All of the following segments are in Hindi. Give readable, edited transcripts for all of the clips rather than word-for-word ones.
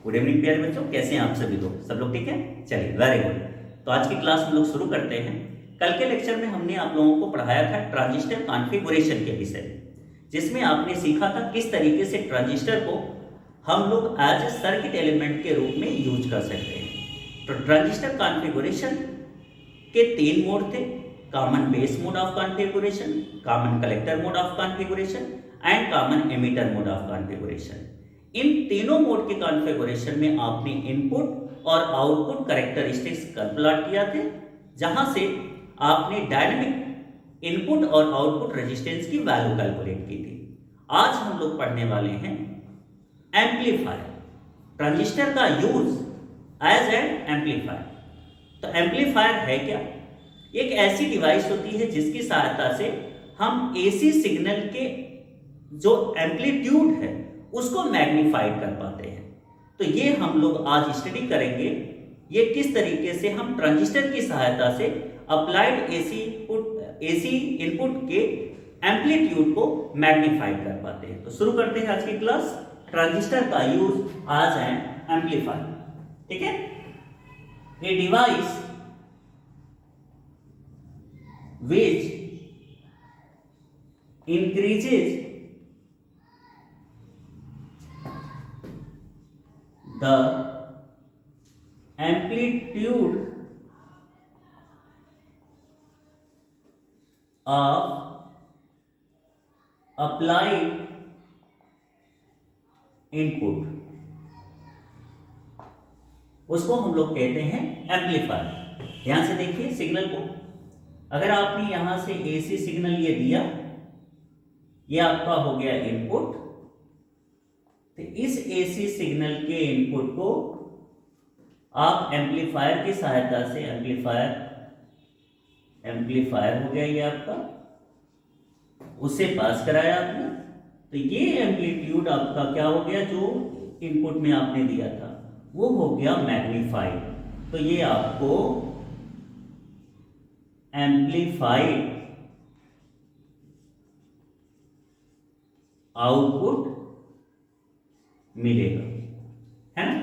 गुड इवनिंग प्यारे बच्चों, कैसे हैं आप सभी लोग? सब लोग ठीक है? चलिए, वेरी गुड। तो आज की क्लास हम लोग शुरू करते हैं। कल के लेक्चर में हमने आप लोगों को पढ़ाया था ट्रांजिस्टर कॉन्फ़िगरेशन के विषय में, जिसमें आपने सीखा था किस तरीके से ट्रांजिस्टर को हम लोग एज ए सर्किट एलिमेंट के रूप में यूज कर सकते हैं। तो ट्रांजिस्टर कॉन्फ़िगरेशन के 3 मोड थे: common base mode of configuration, common collector mode of configuration and common emitter mode of configuration. इन तीनों मोड के कॉन्फ़िगरेशन में आपने इनपुट और आउटपुट कैरेक्टरिस्टिक्स कर प्लॉट किया थे, जहां से आपने डायनेमिक इनपुट और आउटपुट रेजिस्टेंस की वैल्यू कैलकुलेट की थी। आज हम लोग पढ़ने वाले हैं एम्पलीफायर, ट्रांजिस्टर का यूज एज एन एम्पलीफायर। तो एम्पलीफायर है क्या? एक ऐसी डिवाइस होती है जिसकी सहायता से हम एसी सिग्नल के जो एम्पलीट्यूड है उसको मैग्नीफाइड कर पाते हैं। तो ये हम लोग आज स्टडी करेंगे, ये किस तरीके से हम ट्रांजिस्टर की सहायता से अप्लाइड एसी इनपुट के एम्पलीट्यूड को मैग्नीफाइड कर पाते हैं। तो शुरू करते हैं आज की क्लास, ट्रांजिस्टर का यूज एज एन एम्पलीफायर। ठीक है? A device which increases the amplitude of applied input, उसको हम लोग कहते हैं एम्पलीफायर। ध्यान से देखिए सिग्नल को। अगर आपने यहां से एसी सिग्नल ये दिया, ये आपका हो गया इनपुट। तो इस एसी सिग्नल के इनपुट को आप एम्पलीफायर की सहायता से एम्पलीफायर हो गया ये आपका, उसे पास कराया आपने। तो ये एम्पलीट्यूड आपका क्या हो गया, जो इनपुट में आपने दिया था वो हो गया मैग्नीफाइड। तो ये आपको एम्पलीफाइड आउटपुट मिलेगा, है ना?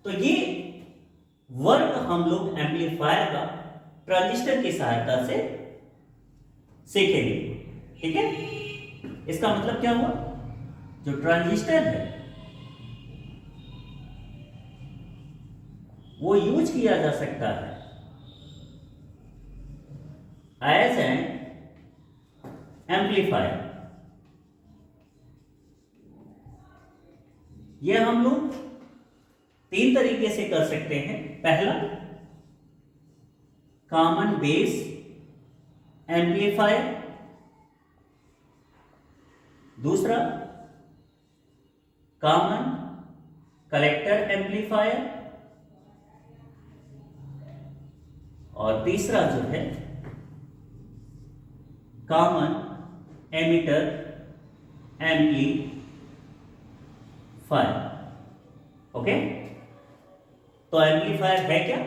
तो ये वर्क हम लोग एम्पलीफायर का ट्रांजिस्टर की सहायता से सीखेंगे। ठीक है? इसका मतलब क्या हुआ, जो ट्रांजिस्टर है वो यूज किया जा सकता है एज एन एम्पलीफायर। यह हम लोग 3 तरीके से कर सकते हैं। पहला, कॉमन बेस एम्पलीफायर। दूसरा, कॉमन कलेक्टर एम्पलीफायर। और तीसरा जो है कॉमन एमिटर एम्पलीफायर। ओके? तो एम्पलीफायर है क्या?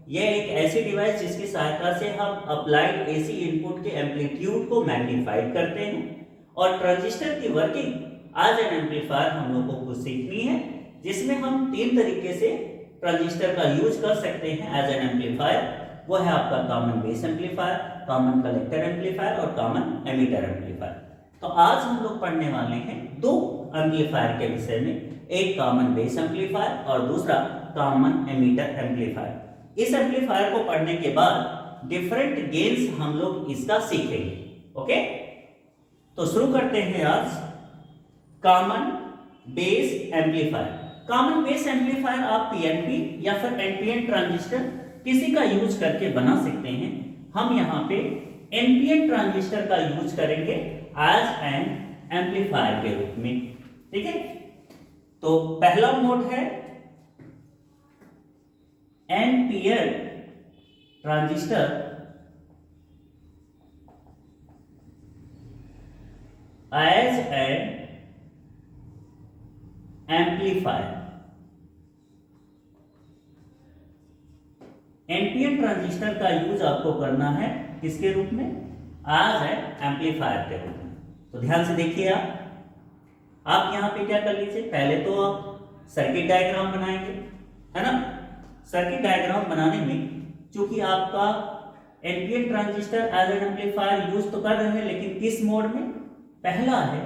यह एक ऐसी डिवाइस जिसकी सहायता से हम अप्लाइड एसी इनपुट के एम्पलीट्यूड को मैग्नीफाइड करते हैं। और ट्रांजिस्टर की वर्किंग एज एन एम्पलीफायर हम लोगों को सीखनी है, जिसमें हम 3 तरीके से ट्रांजिस्टर का यूज कर सकते हैं एज एन एम्पलीफायर। वो है आपका common base amplifier, common collector amplifier और कॉमन एमिटर एम्पलीफायर। तो आज हम लोग पढ़ने वाले हैं 2 एम्पलीफायर के विषय में, एक कॉमन बेस एम्पलीफायर और दूसरा कॉमन एमिटर एम्पलीफायर। इस एम्पलीफायर को पढ़ने के बाद डिफरेंट गेन्स हम लोग इसका सीखेंगे। ओके? तो शुरू करते हैं आज common base amplifier. Common base amplifier आप पीएनपी या फिर एनपीएन ट्रांजिस्टर किसी का यूज करके बना सकते हैं। हम यहां पे एनपीएन ट्रांजिस्टर का यूज करेंगे एज एन एम्पलीफायर के रूप में। ठीक है? तो पहला मोड है NPN transistor as an amplifier. NPN transistor का यूज आपको करना है किसके रूप में? एज एन एम्पलीफायर के रूप में। तो ध्यान से देखिए आप यहां पे क्या कर लीजिए, पहले तो आप सर्किट डायग्राम बनाएंगे, है ना। सर्किट डायग्राम बनाने में चूंकि आपका NPN transistor as an amplifier use तो कर रहे हैं, लेकिन किस मोड में? पहला है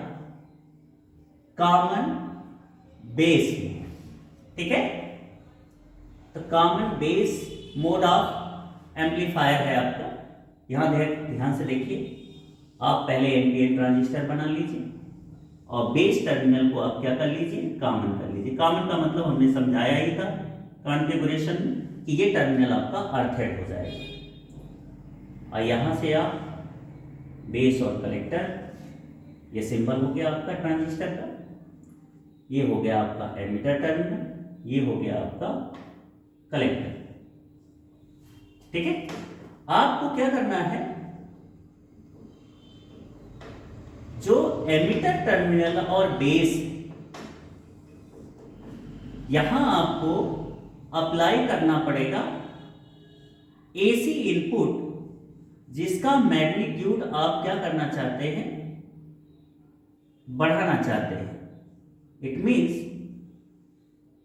कॉमन बेस मोड, ठीक है। तो common base mode of amplifier है आपका। यहां ध्यान से देखिए, आप पहले एनपीएन ट्रांजिस्टर बना लीजिए और बेस टर्मिनल को आप क्या कर लीजिए? कॉमन कर लीजिए। कॉमन का मतलब हमने समझाया ही था कॉन्फ़िगरेशन में कि ये टर्मिनल आपका अर्थेड हो जाएगा। और यहां से आप बेस और कलेक्टर, ये सिंबल हो गया आपका ट्रांजिस्टर का, ये हो गया आपका एमिटर टर्मिनल, ये हो गया आपका कलेक्टर, ठीक है। आपको क्या करना है, जो एमिटर टर्मिनल और बेस, यहां आपको अप्लाई करना पड़ेगा एसी इनपुट, जिसका मैग्नीट्यूड आप क्या करना चाहते हैं? बढ़ाना चाहते हैं। इट मींस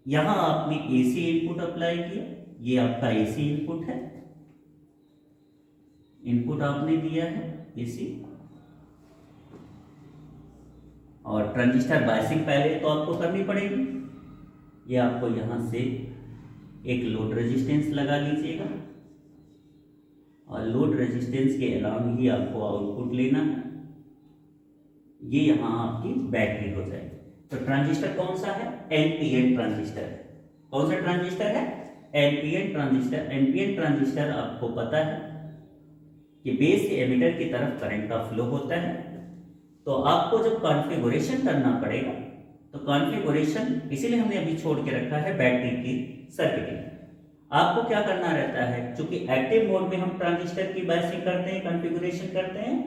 यहां आपने एसी इनपुट अप्लाई किया, ये आपका एसी इनपुट है, इनपुट आपने दिया है एसी, और ट्रांजिस्टर बायसिंग पहले तो आपको करनी पड़ेगी। ये आपको यहां से एक लोड रेजिस्टेंस लगा लीजिएगा और लोड रेजिस्टेंस के अलावा ही आपको आउटपुट लेना है। ये यहां आपकी बैटरी हो जाएगी। तो ट्रांजिस्टर कौन सा है? एनपीएन ट्रांजिस्टर है। कौन सा ट्रांजिस्टर है? NPN transistor. एनपीएन ट्रांजिस्टर आपको पता है कि बेस से एमिटर की तरफ करंट का फ्लो होता है। तो आपको जब कॉन्फ़िगरेशन करना पड़ेगा, तो कॉन्फ़िगरेशन इसीलिए हमने अभी छोड़ के रखा है बैटरी की सर्किटिंग। आपको क्या करना रहता है, क्योंकि एक्टिव मोड में हम ट्रांजिस्टर की बायसिंग करते हैं, कॉन्फ़िगरेशन करते हैं,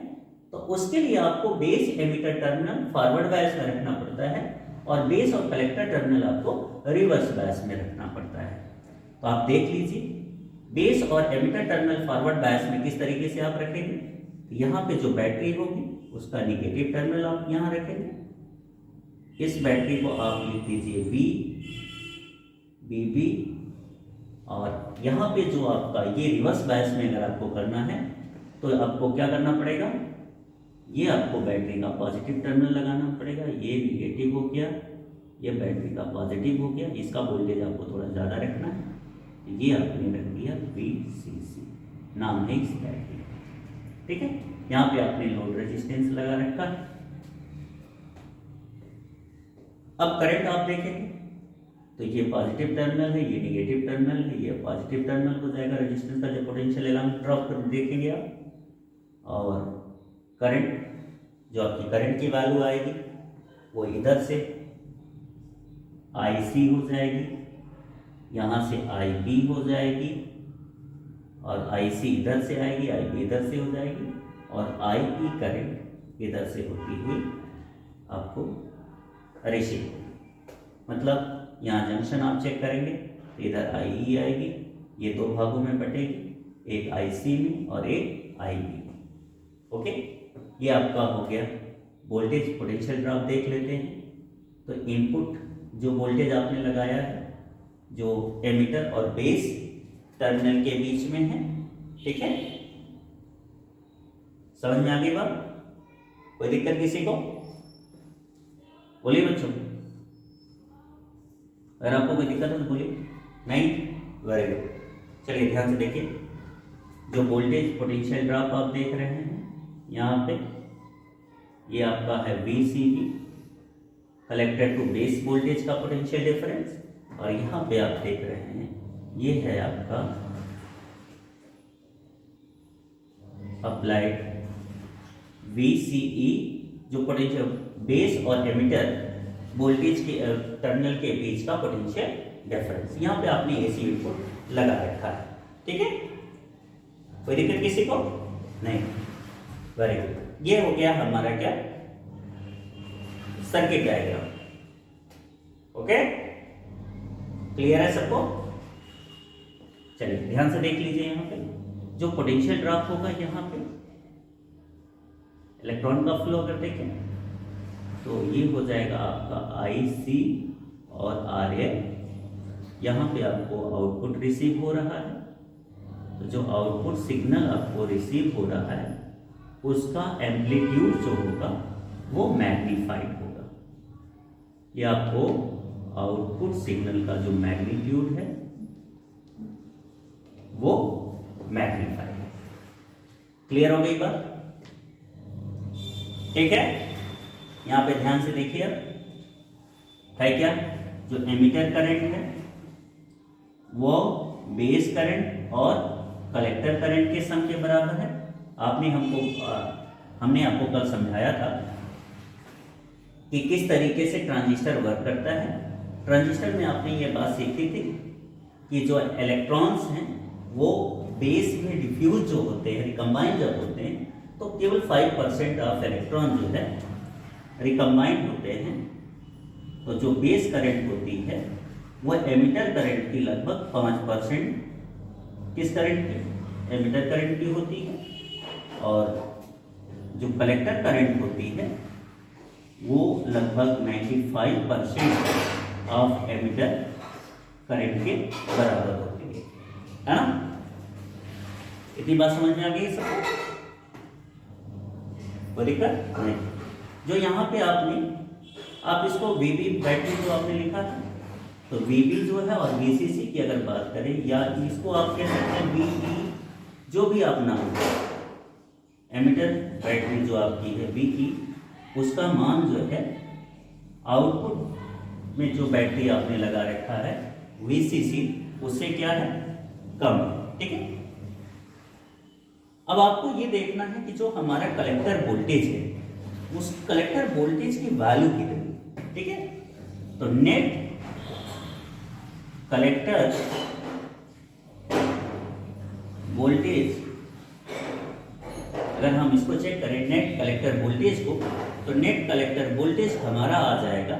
तो उसके लिए आपको base emitter terminal forward bias में रखना पड़ता है और बेस और कलेक्टर टर्मिनल आपको रिवर्स बायस में रखना पड़ता है। तो आप देख लीजिए, बेस और एमिटर टर्मिनल फॉरवर्ड बायस में किस तरीके से आप रखेंगे। तो यहाँ पे जो बैटरी होगी उसका निगेटिव टर्मिनल आप यहाँ रखेंगे। इस बैटरी को आप लिख दीजिए बी, बी, और यहाँ पे जो आपका ये रिवर्स बायस में अगर आपको करना है तो आपको क्या करना पड़ेगा, ये आपको बैटरी का पॉजिटिव टर्मिनल लगाना पड़ेगा। ये निगेटिव हो गया, ये बैटरी का पॉजिटिव हो गया, इसका वोल्टेज आपको थोड़ा ज़्यादा रखना है। ये आपने रख दिया VCC, नाम है इस बैटरी, ठीक है। यहाँ पे आपने लोड रेजिस्टेंस लगा रखा है। अब करंट आप देखेंगे तो ये पॉजिटिव टर्मिनल है, ये निगेटिव टर्मिनल है, ये पॉजिटिव टर्मिनल हो जाएगा। रेजिस्टेंस का जो पोटेंशियल एलिमेंट ड्रॉप कर देखेंगे आप, और करंट जो आपकी करंट की वैल्यू आएगी वो इधर से IC हो जाएगी, यहाँ से IB हो जाएगी, और IC इधर से आएगी, IB इधर से हो जाएगी, और IE करंट इधर से होती हुई आपको रिसीव, मतलब यहाँ जंक्शन आप चेक करेंगे तो इधर IE आएगी, ये दो भागों में बटेगी, एक IC में और एक IB में। ओके, ये आपका हो गया वोल्टेज पोटेंशियल ड्रॉप। देख लेते हैं तो इनपुट जो वोल्टेज आपने लगाया है जो एमिटर और बेस टर्मिनल के बीच में है, ठीक है। समझ में आ गई बात? कोई दिक्कत किसी को? बोलिए बच्चों, अगर आपको कोई दिक्कत है तो बोलिए। नहीं? Very good. चलिए ध्यान से देखिए, जो वोल्टेज पोटेंशियल ड्रॉप आप देख रहे हैं यहाँ पे, ये आपका है VCB, collector to base voltage का पोटेंशियल डिफरेंस, और यहाँ पे आप देख रहे हैं ये है आपका अप्लाइड VCE, जो पोटेंशियल बेस और एमिटर वोल्टेज के टर्मिनल के बीच का पोटेंशियल डिफरेंस। यहाँ पे आपने AC इनपुट लगा रखा है, ठीक है। कोई दिक्कत किसी को? नहीं? Very good. ये हो गया हमारा क्या, सर्किट डायग्राम। ओके, क्लियर है सबको? चलिए ध्यान से देख लीजिए, यहाँ पे जो पोटेंशियल ड्रॉप होगा, यहाँ पे इलेक्ट्रॉन का फ्लो अगर देखें तो ये हो जाएगा आपका IC और RL। यहाँ पे आपको आउटपुट रिसीव हो रहा है, तो जो आउटपुट सिग्नल आपको रिसीव हो रहा है उसका एम्पलीट्यूड जो होगा वो मैग्नीफाइड होगा। ये आपको आउटपुट सिग्नल का जो मैग्नीट्यूड है वो मैग्नीफाइड है। क्लियर हो गई बात? ठीक है, यहां पे ध्यान से देखिए। अब है क्या, जो एमिटर करंट है वो बेस करंट और कलेक्टर करंट के सम के बराबर है। हमने आपको कल समझाया था कि किस तरीके से ट्रांजिस्टर वर्क करता है। ट्रांजिस्टर में आपने ये बात सीखी थी कि जो इलेक्ट्रॉन्स हैं वो बेस में डिफ्यूज जो होते हैं, रिकम्बाइन जब होते हैं, तो केवल 5% ऑफ इलेक्ट्रॉन जो है रिकम्बाइन होते हैं। तो जो बेस करंट होती है वो एमिटर करंट की लगभग 5% किस करंट की, एमिटर करंट की होती है, और जो कलेक्टर करंट होती है वो लगभग 95% ऑफ एमिटर करंट के बराबर होती है ना। इतनी बात समझ में आ गई सबको? कोई दिक्कत नहीं। जो यहाँ पे आप इसको VB बैटरी जो आपने लिखा था, तो VB जो है और VCC की अगर बात करें, या इसको आप कह सकते हैं VE, जो भी आप नाम, एमिटर बैटरी जो आपकी है VE, उसका मान जो है आउटपुट में जो बैटरी आपने लगा रखा है VCC, उससे क्या है, कम। ठीक है, अब आपको ये देखना है कि जो हमारा कलेक्टर वोल्टेज है उस कलेक्टर वोल्टेज की वैल्यू कितनी। ठीक है, तो नेट कलेक्टर वोल्टेज, अगर हम इसको चेक करें नेट कलेक्टर वोल्टेज को, तो नेट कलेक्टर वोल्टेज हमारा आ जाएगा,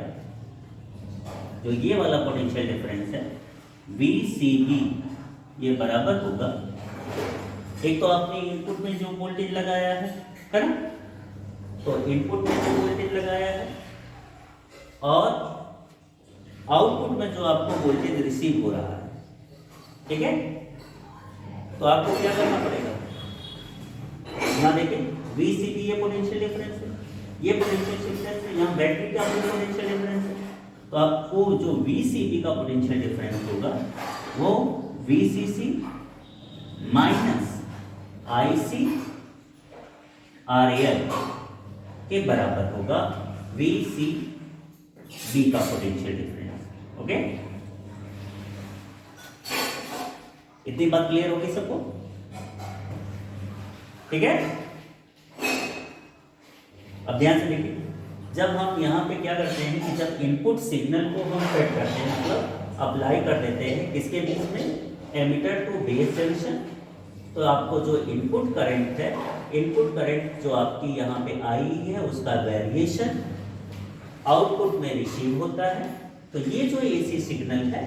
जो ये वाला पोटेंशियल डिफरेंस है VCB, ये बराबर होगा, एक तो आपने इनपुट में जो वोल्टेज लगाया है ना, तो इनपुट में जो वोल्टेज लगाया है और आउटपुट में जो आपको वोल्टेज रिसीव हो रहा है। ठीक है, तो आपको क्या करना पड़ेगा, यहाँ देखिए VCB ये पोटेंशियल डिफरेंस है, ये पोटेंशियल डिफरेंस है, यहाँ बैटरी का पोटेंशियल डिफरेंस है, तो आपको जो VCB का पोटेंशियल डिफरेंस होगा वो VCC माइनस IC RL के बराबर होगा VCB का पोटेंशियल डिफरेंस। ओके, इतनी बात क्लियर होगी सबको? ठीक है, अब ध्यान से देखिए, जब हम यहाँ पे क्या करते हैं कि जब इनपुट सिग्नल को हम सेट करते हैं, मतलब अप्लाई कर देते हैं किसके बीच में, एमिटर टू बेस जंक्शन, तो आपको जो इनपुट करंट है, इनपुट करंट जो आपकी यहाँ पे आई है उसका वेरिएशन आउटपुट में रिसीव होता है। तो ये जो AC सिग्नल है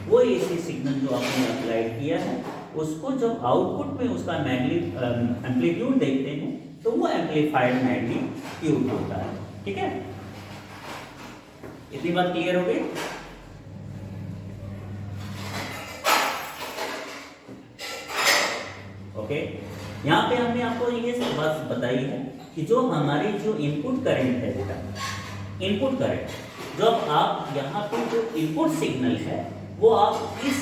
वो AC सिग्नल जो आपने अप्लाई किया है उसको जब आउटपुट में उसका एम्पलीट्यूड देखते हैं तो वो एम्पलीफाइड मैग्नीट्यूड होता है। ठीक है, इतनी बात क्लियर हो गई? ओके, यहाँ पे हमने आपको ये सब बात बताई है कि जो हमारी जो इनपुट करंट है बेटा, इनपुट करंट जब आप यहाँ पे जो इनपुट सिग्नल है वो आप इस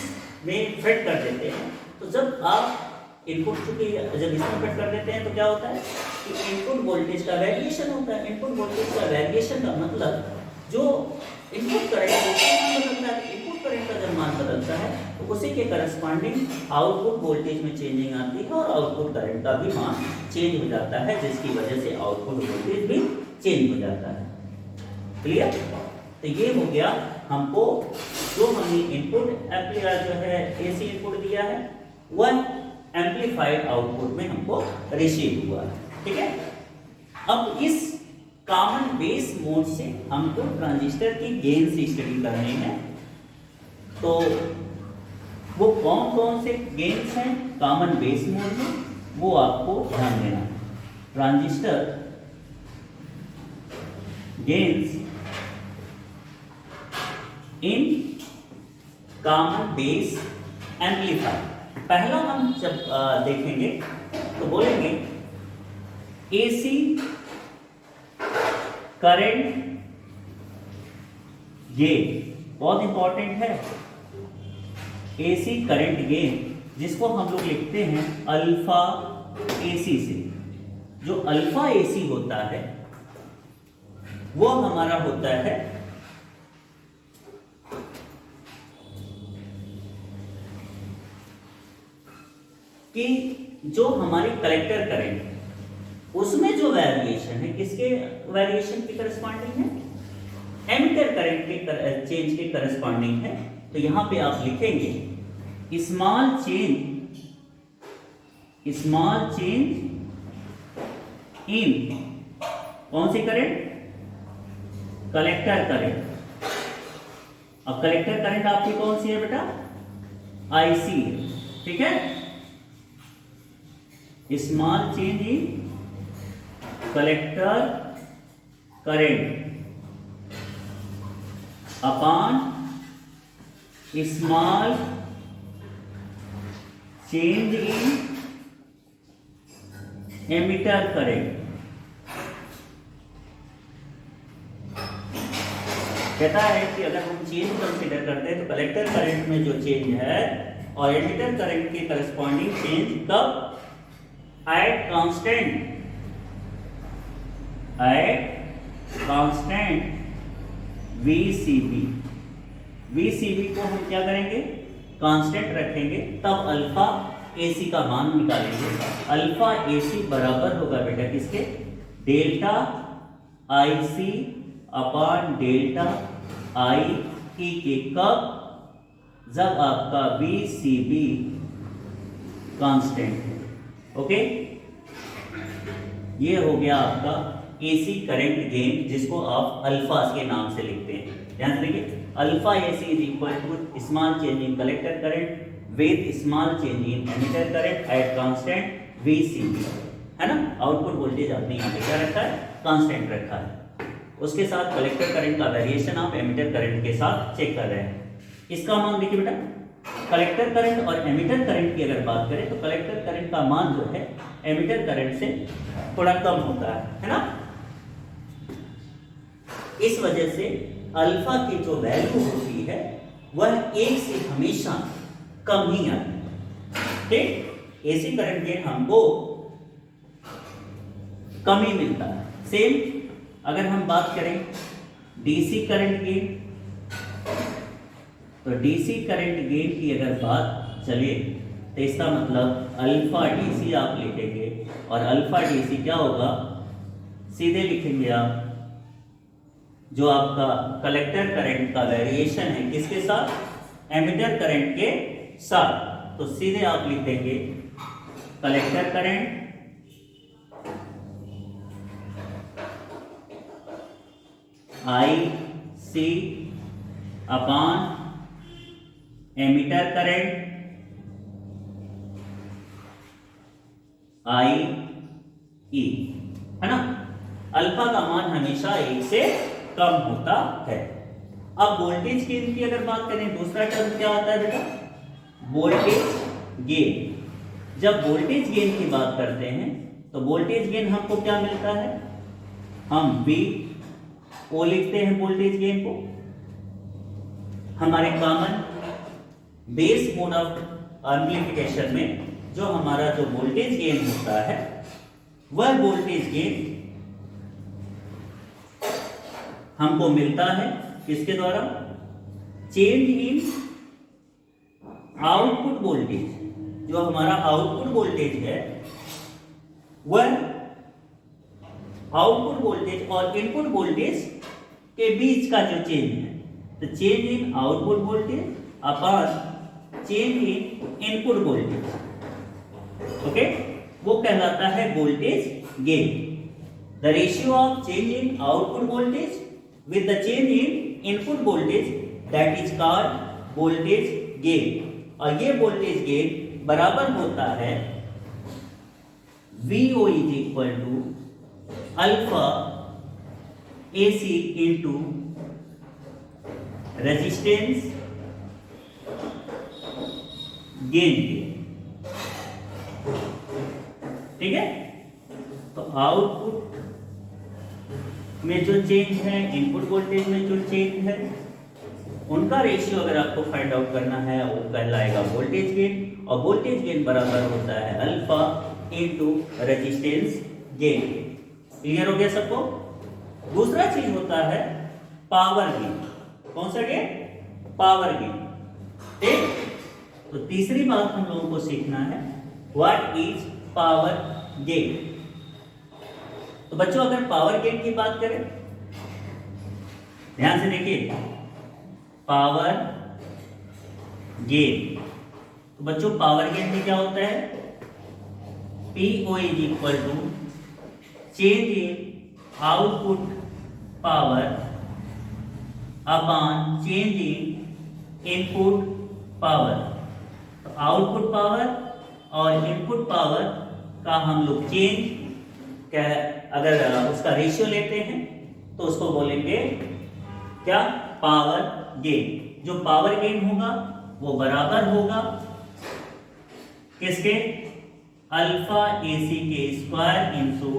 में फिट कर देते हैं, तो जब आप इनपुट चूंकि जब इसमें फिट कर देते हैं तो क्या होता है कि इनपुट वोल्टेज का वेरिएशन होता है। इनपुट वोल्टेज का वेरिएशन का मतलब जो इनपुट करंट बदलता है, इनपुट करंट का जब मान बदलता है तो उसी के करस्पॉन्डिंग आउटपुट वोल्टेज में चेंजिंग आती है और आउटपुट करंट का भी मान चेंज हो जाता है, जिसकी वजह से आउटपुट वोल्टेज भी चेंज हो जाता है। क्लियर? तो ये हो गया हमको जो हमने इनपुट एम्पलीफायर जो है AC इनपुट दिया है वह एम्पलीफाइड आउटपुट में हमको रिसीव हुआ है। ठीक है, अब इस कॉमन बेस मोड से हमको ट्रांजिस्टर की गेन से स्टडी करनी है। तो वो कौन कौन से गेन्स हैं कॉमन बेस मोड में, वो आपको ध्यान देना। Transistor gains in common base amplifier. पहला हम जब देखेंगे तो बोलेंगे एसी करंट गेन, बहुत इंपॉर्टेंट है। एसी करंट गेन जिसको हम लोग लिखते हैं अल्फा एसी से। जो अल्फा एसी होता है वो हमारा होता है कि जो हमारी कलेक्टर करंट उसमें जो वेरिएशन है किसके वेरिएशन के करस्पॉन्डिंग है, एमिटर करंट के चेंज के करस्पॉन्डिंग है। तो यहां पे आप लिखेंगे स्मॉल चेंज इन कौन सी करंट, कलेक्टर करंट। अब कलेक्टर करंट आपकी कौन सी है बेटा, आईसी है, ठीक है। Small change in collector current upon small change in emitter current. कहता है कि अगर हम चेंज कंसीडर करते हैं तो कलेक्टर करंट में जो चेंज है और एमिटर करंट के करस्पॉन्डिंग चेंज कब, एट कांस्टेंट VCB को हम क्या करेंगे, कांस्टेंट रखेंगे, तब अल्फा एसी का मान निकालेंगे। अल्फा एसी बराबर होगा बेटा किसके, delta IC upon delta I E के। कब, जब आपका VCB कांस्टेंट है। ओके, ये हो गया आपका एसी करंट गेन जिसको आप अल्फा के नाम से लिखते हैं। ध्यान से देखिए, alpha AC is equal to small change in collector current with small change in emitter current at constant VCB, है ना। आउटपुट वोल्टेज आपने यहाँ पे क्या रखा है, कांस्टेंट रखा है। उसके साथ कलेक्टर करंट का वेरिएशन आप एमिटर करंट के साथ चेक कर रहे हैं। इसका मान देखिए बेटा, कलेक्टर करंट और एमिटर करंट की अगर बात करें तो कलेक्टर करंट का मान जो है एमिटर करंट से थोड़ा कम होता है ना। इस वजह से अल्फा की जो वैल्यू होती है वह एक से हमेशा कम ही आती है, ठीक। एसी करंट गेन हमको कम ही मिलता है। सेम अगर हम बात करें डीसी करंट गेन, तो डीसी करंट गेन की अगर बात चले तो इसका मतलब अल्फा डीसी आप लिखेंगे और अल्फा डीसी क्या होगा, सीधे लिखेंगे आप जो आपका कलेक्टर करंट का वेरिएशन है किसके साथ, एमिटर करंट के साथ। तो सीधे आप लिखेंगे collector current IC upon emitter current IE, है ना। अल्फा का मान हमेशा एक से कम होता है। अब वोल्टेज गेन की अगर बात करें, दूसरा टर्म क्या आता है बेटा, वोल्टेज गेन। जब वोल्टेज गेन की बात करते हैं तो वोल्टेज गेन हमको क्या मिलता है, हम VO लिखते हैं वोल्टेज गेन को। हमारे common base mode of amplification में जो हमारा जो वोल्टेज गेन होता है वह वोल्टेज गेन हमको मिलता है किसके द्वारा, चेंज इन आउटपुट वोल्टेज। जो हमारा आउटपुट वोल्टेज है वह आउटपुट वोल्टेज और इनपुट वोल्टेज के बीच का जो चेंज है, तो change in output voltage upon change in input voltage, okay, वो कहलाता है voltage gain. The ratio of change in output voltage with the change in input voltage that is called voltage gain। और ये voltage gain बराबर होता है VO is equal to alpha AC into resistance gain के, ठीक है। तो आउटपुट में जो चेंज है, इनपुट वोल्टेज में जो चेंज है, उनका रेशियो अगर आपको फाइंड आउट करना है वो कहलाएगा वोल्टेज गेन, और वोल्टेज गेन बराबर होता है alpha into resistance gain. Clear हो गया सबको। दूसरा चीज होता है पावर गेन। कौन सा गेन? पावर गेन, ठीक। तो तीसरी बात हम लोगों को सीखना है व्हाट इज पावर गेन। तो बच्चों अगर पावर गेन की बात करें, ध्यान से देखिए, पावर गेन, तो बच्चों पावर गेन में क्या होता है? PO is equal to change in output power upon change in input power. तो आउटपुट पावर और इनपुट पावर का हम लोग चेंज क्या है, अगर उसका रेशियो लेते हैं तो उसको बोलेंगे क्या? Power gain. जो पावर गेन होगा वो बराबर होगा किसके? अल्फा AC के square into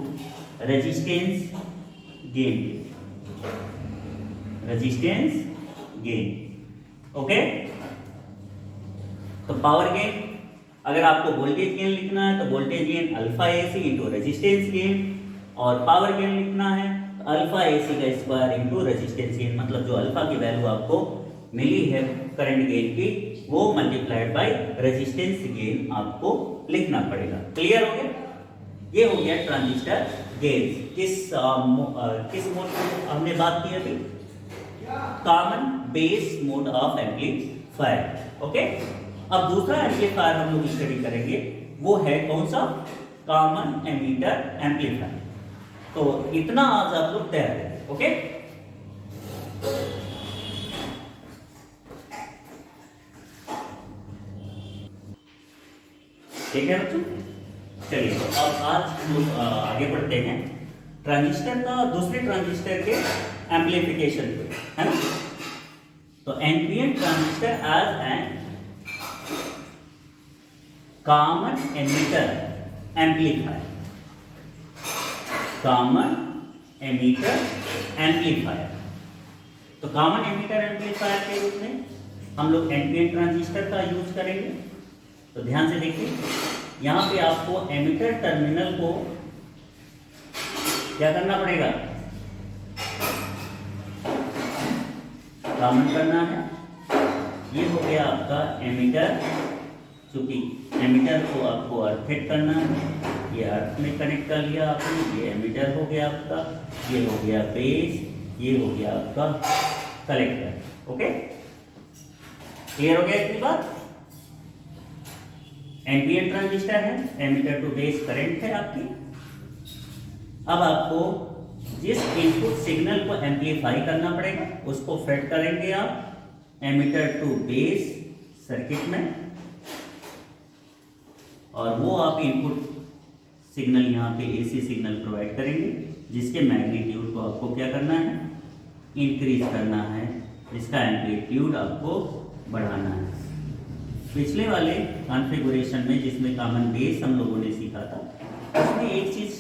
resistance gain, resistance gain. Okay. तो पावर गेन अगर आपको वोल्टेज गेन लिखना है तो voltage gain alpha AC into resistance gain, और पावर गेन लिखना है तो अल्फा AC का स्क्वायर इंटू रेजिस्टेंस गेन। मतलब जो अल्फा की वैल्यू आपको मिली है करंट गेन की, वो मल्टीप्लाइड बाय रेजिस्टेंस गेन आपको लिखना पड़ेगा। क्लियर हो गया? ये हो गया ट्रांजिस्टर गेन। किस मोड की हमने बात की अभी? Common base mode of amplifier. Okay. अब दूसरा एम्पलीफायर हम लोग स्टडी करेंगे, वो है कौन सा? Common emitter amplifier. तो इतना आज आप लोग तैयार हैं। ओके। ठीक है बच्चों, चलिए अब आज हम लोग आगे बढ़ते हैं ट्रांजिस्टर का, दूसरे ट्रांजिस्टर के एम्पलीफिकेशन पे, है ना। तो NPN transistor as an common emitter amplifier, common emitter amplifier. तो कॉमन एमीटर एम्पलीफायर के रूप में हम लोग एनपीएन ट्रांजिस्टर का यूज करेंगे। तो ध्यान से देखिए, यहां पे आपको एमीटर टर्मिनल को क्या करना पड़ेगा? कॉमन करना है। ये हो गया आपका एमीटर, चूंकि एमीटर को आपको अर्थित करना है, ये अर्थ में कनेक्ट कर लिया आपने, ये एमीटर हो गया आपका, ये हो गया बेस, ये हो गया आपका कलेक्टर। ओके, क्लियर हो गया इतनी बात? एनपीएन ट्रांजिस्टर है, एमीटर टू बेस करंट है आपकी। अब आपको जिस इनपुट सिग्नल को एम्पलीफाई करना पड़ेगा उसको फेड करेंगे आप एमीटर टू बेस सर्किट में, और वो आप इनपुट सिग्नल यहाँ पे एसी सिग्नल प्रोवाइड करेंगे, जिसके मैग्नीट्यूड को आपको क्या करना है? इंक्रीज करना है, जिसका एम्पलीट्यूड आपको बढ़ाना है। पिछले वाले कॉन्फ़िगरेशन में जिसमें कॉमन बेस हम लोगों ने सीखा था, उसमें एक चीज़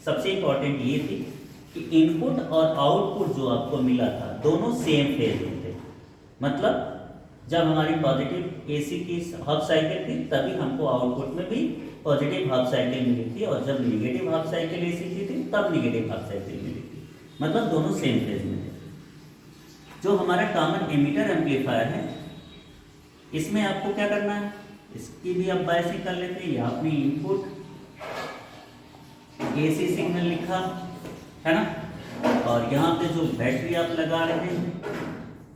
सबसे इम्पॉर्टेंट ये थी कि इनपुट और आउटपुट जो आपको मिला था दोनों सेम फेज में थे। मतलब जब हमारी पॉजिटिव एसी की हाफ साइकिल थी तभी हमको आउटपुट में भी पॉजिटिव हाफ साइकिल मिली थी, और जब निगेटिव हाफ साइकिल एसी की थी तब निगेटिव हाफ साइकिल मिली थी। मतलब दोनों सेम फेज में थे। जो हमारा कॉमन एमीटर एम्पलीफायर है, इसमें आपको क्या करना है? इसकी भी आप बायसिंग कर लेते हैं। यहाँ अपनी इनपुट एसी सिग्नल लिखा है ना, और यहाँ पे जो बैटरी आप लगा रहे हैं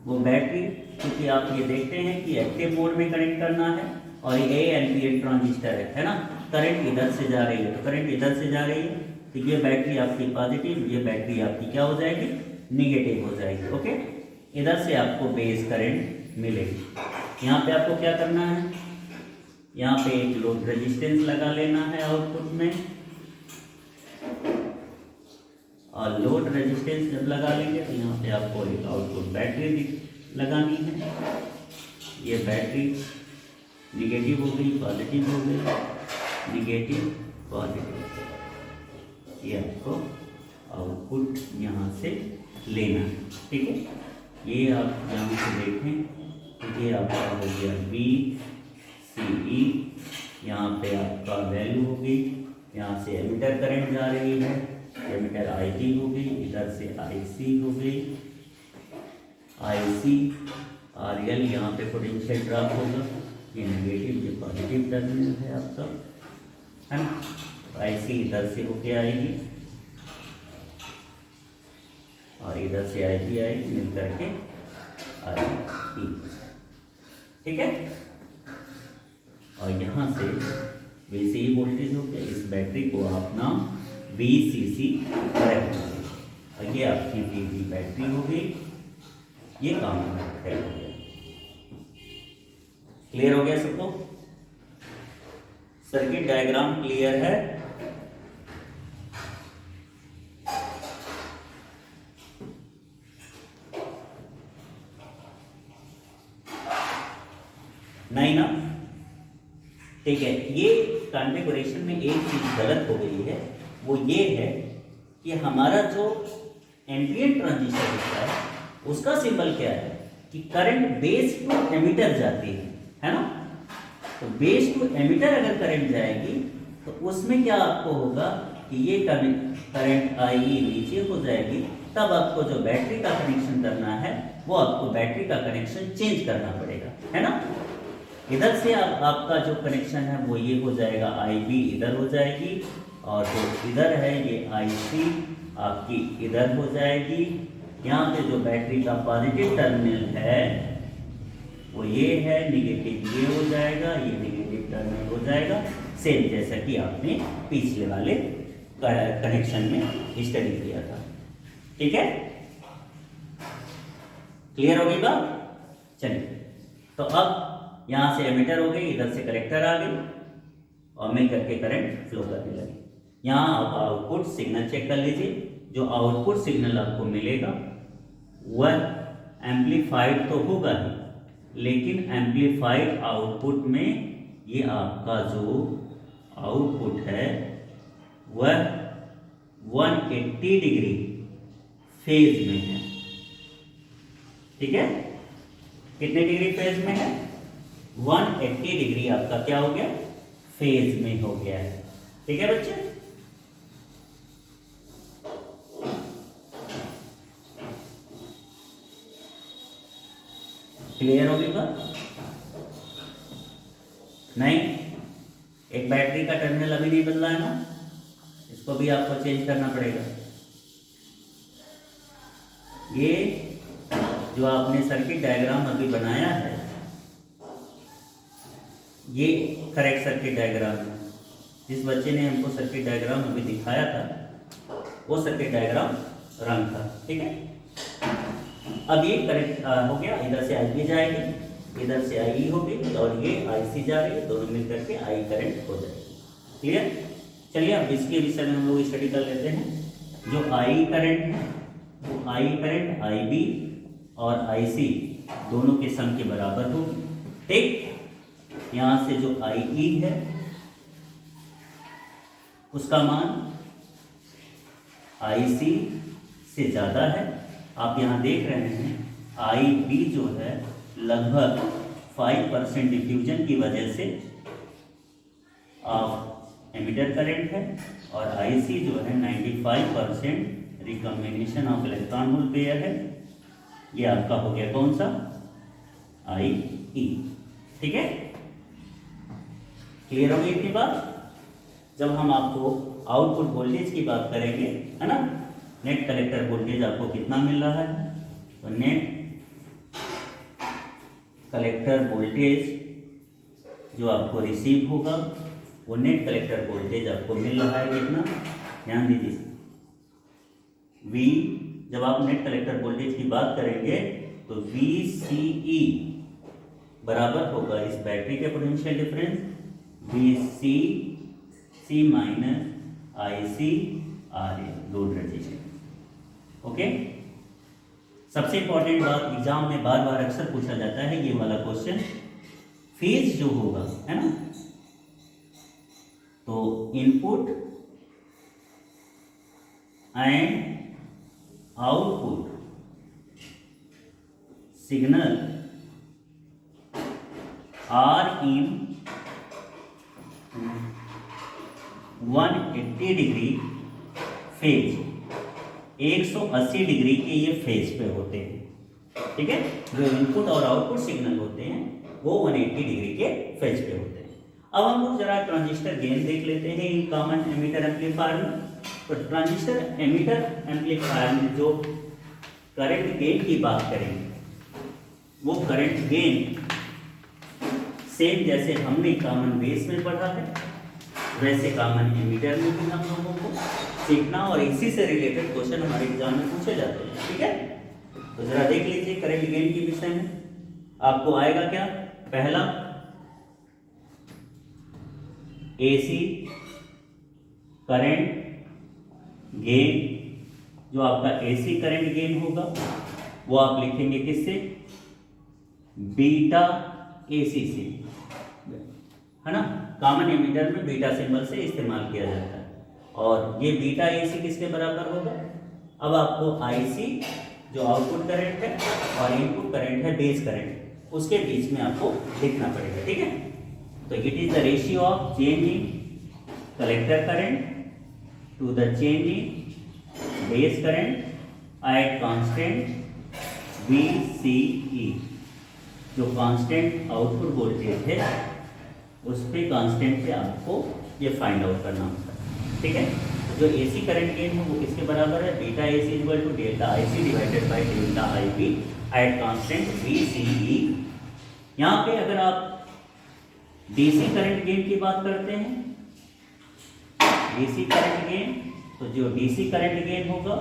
वो बैटरी, क्योंकि आप ये देखते हैं कि एक्टिव मोड में कनेक्ट करना है, और ये एनपीएन ट्रांजिस्टर है ना, करंट इधर से जा रही है, तो करंट इधर से जा रही है, तो ये बैटरी आपकी पॉजिटिव, ये बैटरी आपकी क्या हो जाएगी? निगेटिव हो जाएगी। ओके, इधर से आपको बेस करंट मिलेगी। यहाँ पे आपको क्या करना है? यहाँ पे एक लोड रेजिस्टेंस लगा लेना है आउटपुट में, और लोड रेजिस्टेंस जब लगा लेंगे तो यहाँ पे आपको एक आउटपुट बैटरी लगानी है। ये बैटरी निगेटिव हो गई, पॉजिटिव हो गई, निगेटिव पॉजिटिव, ये आपको आउटपुट यहाँ से लेना है, ठीक है। ये आप यहाँ से देखें तो ये आपका हो गया VCE, यहाँ पे आपका वैल्यू हो गई, यहाँ से एमिटर करंट जा रही है, एमिटर IB हो गई, इधर से IC हो गई, IC RL, यहाँ पे पोटेंशियल ड्रॉप होगा, ये नेगेटिव ये पॉजिटिव टर्मिनल है आपका, है ना। IC इधर से होके आएगी और इधर से IB आएगी, मिल करके IE, ठीक है। और यहाँ से VCE वोल्टेज हो गया, इस बैटरी को आप नाम VCC रखेंगे और ये आपकी VB बैटरी हो गई, ये काम है हो गया। क्लियर हो गया सबको? सर्किट डायग्राम क्लियर है? नहीं ना? ठीक है। ये कॉन्फ़िगरेशन में एक चीज गलत हो गई है, वो ये है कि हमारा जो एनपीएन ट्रांजिस्टर होता है उसका सिंबल क्या है कि करंट बेस टू एमिटर जाती है ना। तो बेस टू एमिटर अगर करंट जाएगी तो उसमें क्या आपको होगा कि ये करंट IE नीचे हो जाएगी, तब आपको जो बैटरी का कनेक्शन करना है वो आपको बैटरी का कनेक्शन चेंज करना पड़ेगा, है ना। इधर से आपका जो कनेक्शन है वो ये हो जाएगा, IB इधर हो जाएगी और जो इधर है ये IC आपकी इधर हो जाएगी। यहाँ पे जो बैटरी का पॉजिटिव टर्मिनल है वो ये है, निगेटिव ये हो जाएगा, ये निगेटिव टर्मिनल हो जाएगा, सेम जैसा कि आपने पिछले वाले कनेक्शन में स्टडी किया था, ठीक है। क्लियर हो गई बात? चलिए, तो अब यहाँ से एमिटर हो गई, इधर से कलेक्टर आ गई और मिल करके करंट फ्लो करने लगी। यहाँ आप आउटपुट सिग्नल चेक कर लीजिए। जो आउटपुट सिग्नल आपको मिलेगा वह एम्पलीफाइड तो होगा ही, लेकिन एम्पलीफाइड आउटपुट में ये आपका जो आउटपुट है वह 180 डिग्री फेज में है, ठीक है। कितने डिग्री फेज में है? 180 डिग्री आपका क्या हो गया? फेज में हो गया है, ठीक है बच्चे। क्लियर होगी बात? नहीं, एक बैटरी का टर्मिनल अभी नहीं बदला है ना, इसको भी आपको चेंज करना पड़ेगा। ये जो आपने सर्किट डायग्राम अभी बनाया है ये करेक्ट सर्किट डायग्राम है। जिस बच्चे ने हमको सर्किट डायग्राम अभी दिखाया था वो सर्किट डायग्राम रंग था, ठीक है। अब ये करेक्ट हो गया, इधर से IB जाएगी, इधर से IE होगी और ये IC जा रही है, दोनों मिलकर के I करंट हो जाएगी। क्लियर? चलिए अब इसके विषय में हम लोग स्टडी कर लेते हैं। जो I करंट है वो I करंट IB और IC दोनों के सम के बराबर होगी, ठीक। यहाँ से जो IE है उसका मान IC से ज़्यादा है। आप यहाँ देख रहे हैं IB जो है लगभग 5% डिफ्यूजन की वजह से एमिटर करंट है और IC जो है 95% recombination of electron hole pair है। ये आपका हो गया कौन सा? IE, ठीक है। क्लियर हो गई इतनी बात? जब हम आपको आउटपुट वोल्टेज की बात करेंगे, है ना, नेट कलेक्टर वोल्टेज आपको कितना मिल रहा है, तो नेट कलेक्टर वोल्टेज जो आपको रिसीव होगा वो नेट कलेक्टर वोल्टेज आपको मिल रहा है कितना, ध्यान दीजिए। V, जब आप नेट कलेक्टर वोल्टेज की बात करेंगे तो VCE बराबर होगा इस बैटरी के potential difference VCC minus IC RA load resistance, okay. सबसे इंपॉर्टेंट बात, एग्जाम में बार बार अक्सर पूछा जाता है ये वाला क्वेश्चन, फेज जो होगा, है ना, तो input and output signal are in 180 degree phase, 180 degree के ये फेज पे होते हैं, ठीक है। जो इनपुट और आउटपुट सिग्नल होते हैं वो 180 डिग्री के फेज पे होते हैं। अब हम लोग जरा ट्रांजिस्टर गेन देख लेते हैं इन कॉमन एमिटर एम्पलीफायर में। तो ट्रांजिस्टर एमिटर एम्पलीफायर में जो करंट गेन की बात करेंगे, वो करंट गेन सेम जैसे हमने कॉमन बेस में पढ़ा है वैसे कॉमन एमिटर में भी हम लोगों को सीखना, और इसी से रिलेटेड क्वेश्चन हमारे एग्जाम में पूछे जाते हैं, ठीक है। तो जरा देख लीजिए करंट गेन के विषय में आपको आएगा क्या। पहला, एसी करंट गेन, जो आपका एसी करंट गेन होगा वो आप लिखेंगे किससे, बीटा एसी से, है ना। कॉमन एमिटर में बीटा सिंबल से इस्तेमाल किया जाता है, और ये बीटा एसी किसके बराबर होगा। अब आपको आईसी जो आउटपुट करंट है और इनपुट करंट है बेस करंट, उसके बीच में आपको लिखना पड़ेगा, ठीक है। तो it is the ratio of change in collector current to the change in base current at constant VCE। जो कांस्टेंट आउटपुट वोल्टेज है उस पे कांस्टेंट पे आपको ये फाइंड आउट करना होता है, ठीक है। जो एसी करंट गेन है वो किसके बराबर है, beta AC equal to delta IC divided by delta IB at constant VCE। यहाँ पे अगर आप डीसी करंट गेन की बात करते हैं, डीसी करंट गेन, तो जो डीसी करंट गेन होगा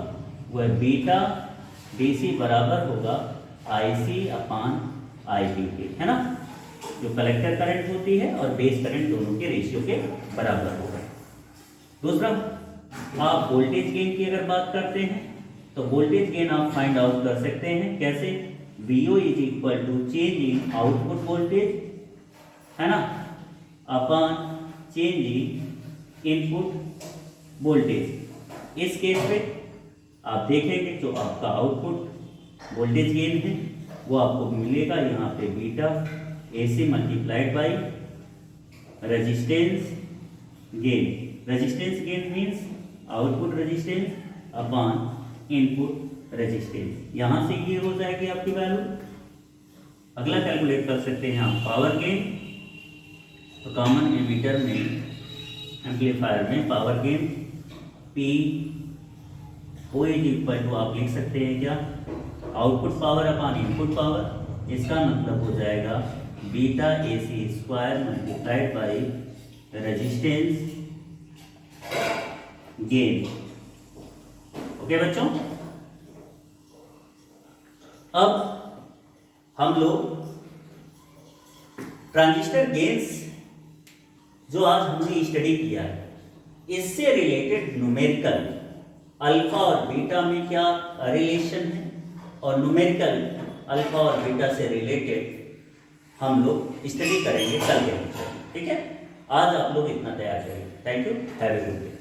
वह बीटा डीसी बराबर होगा आईसी अपॉन आईबी के, है ना। जो कलेक्टर करंट होती है और बेस करंट दोनों के रेशियो के बराबर होगा। दूसरा, आप वोल्टेज गेन की अगर बात करते हैं तो वोल्टेज गेन आप फाइंड आउट कर सकते हैं कैसे, VO is equal to change in output voltage, है ना, upon change in input voltage. इस केस पे आप देखेंगे जो आपका आउटपुट वोल्टेज गेन है वो आपको मिलेगा यहाँ पे beta AC multiplied by resistance gain. Resistance gain means output resistance upon input resistance. यहाँ से ये हो जाएगी आपकी वैल्यू। अगला कैलकुलेट कर सकते हैं आप पावर गेन। तो कॉमन एमिटर में एम्पलीफायर में power gain P O is equal to आप लिख सकते हैं क्या, output power upon input power. इसका मतलब हो जाएगा beta AC square multiplied by resistance gain. Okay बच्चों, अब हम लोग ट्रांजिस्टर गेन्स जो आज हमने स्टडी किया है इससे रिलेटेड न्यूमेरिकल अल्फा और बीटा में क्या रिलेशन है, और न्यूमेरिकल अल्फा और बीटा से रिलेटेड हम लोग स्टडी करेंगे कल के लेक्चर में, ठीक है। आज आप लोग इतना तैयार करेंगे। Thank you, have a good day.